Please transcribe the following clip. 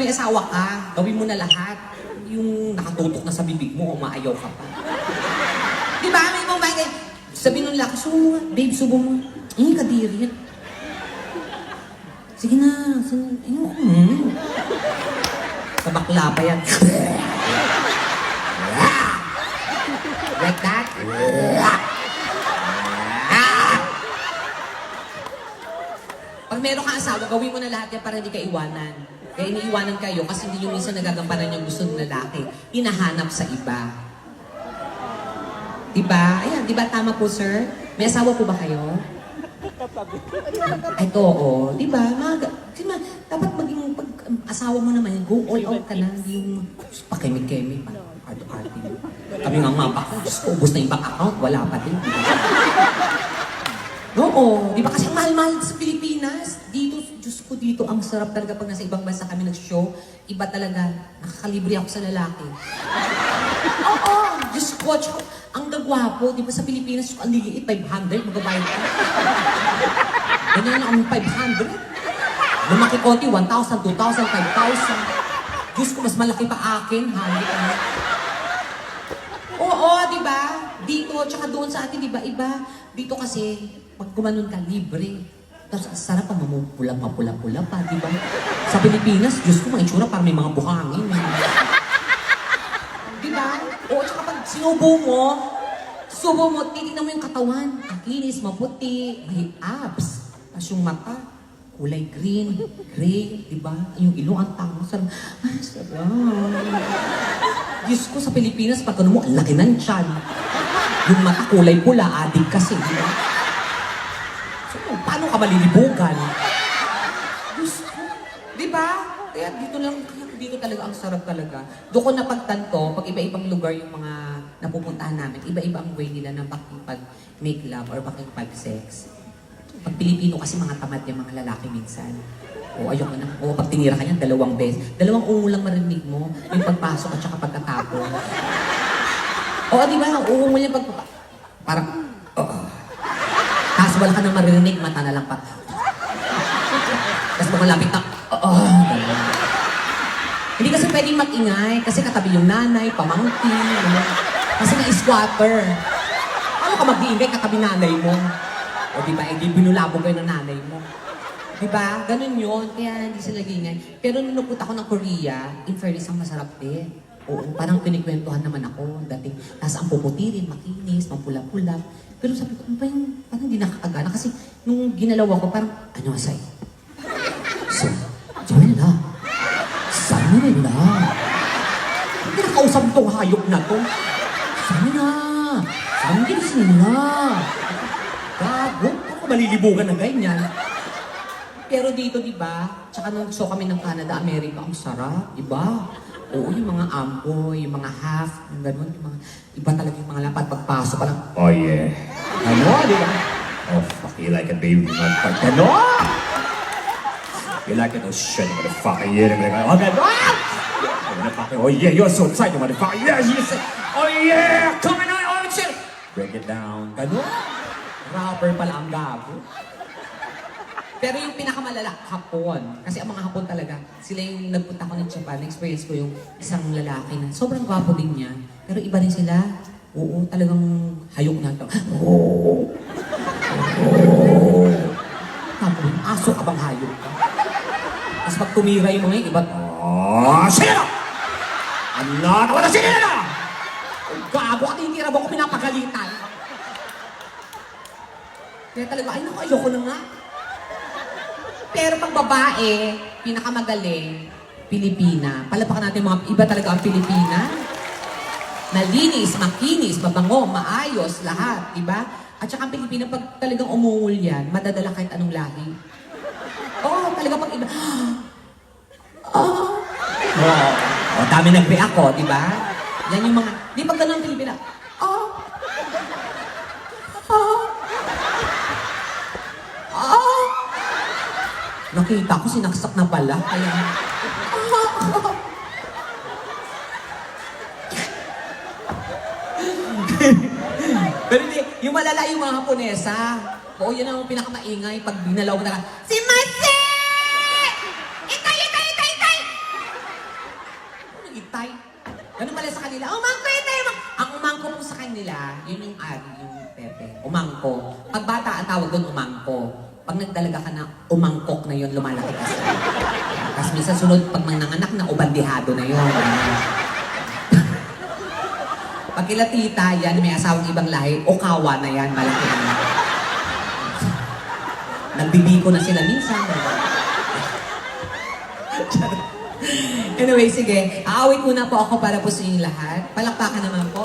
may asawa ka, gawin mo na lahat. Yung nakatutok na sa bibig mo, umaayaw ka pa. Di ba? May mga bagay. Sabi nung laki, subo mo nga. Babe, subo mo. Kadiri yan. Sige na. Sa bakla pa yan. Like that. Pag meron kang asawa, gawin mo na lahat yan para hindi ka iwanan. Kaya iniiwanan kayo kasi hindi yung minsan nagagampanan yung gusto ng lalaki. Hinahanap sa iba. Diba? Ayan, diba tama po, sir? May asawa po ba kayo? Ito, oo. Diba? Dapat maging asawa mo naman, go all out ka na. Yung pakimik-kimik pa. Art-arty. Kami nga ubos na yung bank account, wala pa din. Oo, di ba kasi mahal-mahal sa Pilipinas? Dito, Diyos ko dito, ang sarap talaga pag nasa ibang bansa kami nag-show. Iba talaga, nakakalibre ako sa lalaki. Oo, Diyos ko, ang gagwapo, di ba sa Pilipinas, ang liliit, 500, magabayad ka. Ganyan ang 500. Lumaki konti, 1,000, 2,000, 5,000. Diyos ko, mas malaki pa akin, halik. Oo, di ba? Dito, tsaka doon sa atin, di ba? Iba. Dito kasi, pag kumanon ka, libre. Tapos, sarap pa, mapula-pula pa, di ba? Sa Pilipinas, Diyos ko, mga itsura, parang may mga buhangin. Di ba? Oo, tsaka pag subo mo, titignan mo yung katawan. Ang kinis, maputi, may abs. Tapos yung mata, kulay green, gray, di ba? Yung ilong, ang tama, sarap. Ay, sarap. Diyos ko, sa Pilipinas, pag ano mo, ang laki ng tiyan. Yung mata kulay pula, adik kasi, di ba? So, paano ka malilibugan? Diyos ko, di ba? Kaya dito talaga ang sarap talaga. Doon ko napagtanto, pag iba-ibang lugar yung mga napupuntahan namin, iba-iba ang way nila ng pakipag-make love or pakipag-sex. Pag Pilipino kasi mga tamad yung mga lalaki minsan. O ayoko na. O pag tinira ka niyan, 2 beses. 2 ungo lang marinig mo. Yung pagpasok at saka pagkatapon. O di ba, ungo mo niya parang, tapos wala ka nang marinig, mata na lang pa. Tapos malapit na, Hindi kasi pwedeng mag-ingay, kasi katabi yung nanay, pamangkin, kasi na-squatter. Ano ka mag-iingay katabi nanay mo? O diba, hindi binulabog kayo ng nanay mo. Diba? Ganun yun. Kaya hindi sila ingay. Pero nung napunta ako ng Korea, in fairness, ang masarap din. Oo, parang kinikwentuhan naman ako. Dating, nasa ang puputirin, makinis, mapula-pula. Pero sabi ko, ano ba yung, parang hindi nakakagana. Kasi nung ginalaw ako, parang, ano asay? So, Joella. Sana nila. Hindi nakausap itong hayop na to. Sana. Sana nila. Gago. Ako malilibugan na ganyan. Pero dito, di ba? Tsaka nung show kami ng Canada, America, ang sarap, di ba? Oo, yung mga amboy, yung mga half, yung gano'n, yung mga, iba talaga yung mga lapad, pagpasok pa lang, oh yeah. Ano, di ba? Oh, fuck, you like it, baby, motherfucker. Ano? You like it, oh shit, motherfucker, yeah, oh, gano'n! Motherfucker, oh yeah, you're so excited, motherfucker, yeah, you say, oh yeah, coming on, oh shit! Break it down, gano'n? Rapper pala ang gago. Pero yung pinakamalala, Hapon. Kasi ang mga Hapon talaga, sila yung nagpunta ko ng Japan, na-experience ko yung isang lalaki na sobrang gwapo din niya. Pero iba rin sila. Oo, talagang hayok na ito. Oo. Oo. Tapos, aso ka bang hayok ka? Tapos pag tumira yung mga iba, sino? Ano? Wala sino na! Gago ka, tinitira mo ako pinapagalitan. Kaya talaga, ay naku, ayoko na nga. Pero pag babae, pinakamagaling, Pilipina. Palapakan natin mga iba talaga ang Pilipina. Malinis, makinis, mabango, maayos, lahat, diba? At saka ang Pilipina, pag talagang umungol yan, madadala kahit anong lahi. Oo, talaga pag iba, dami nag-react ko, diba? Yan yung mga, di pag ganun ang Pilipina, nakita ko, sinaksak na pala. Kaya... Pero hindi, yung malala yung mga Haponesa. Oo, yan ang pinakamaingay pag binalaw na ka. Si Masi! Itay! Anong itay? Ganun pala sa kanila, umangko itay! Ang umangko po sa kanila, yun yung ari, yung pepe. Umangko. Pag bata, ang tawag doon umangko. Pag nagdalaga ka na, umangkok na yun, lumalaki ka sa. Tapos minsan sunod, pag nanganak na, ubandihado na yun. Pag kila tita, yan, may asawang ibang lahi, okawa na yan, malaki na. Nagbibiko na sila minsan. Anyway, sige. Aawit muna po ako para po sa inyong lahat. Palakpakan naman po.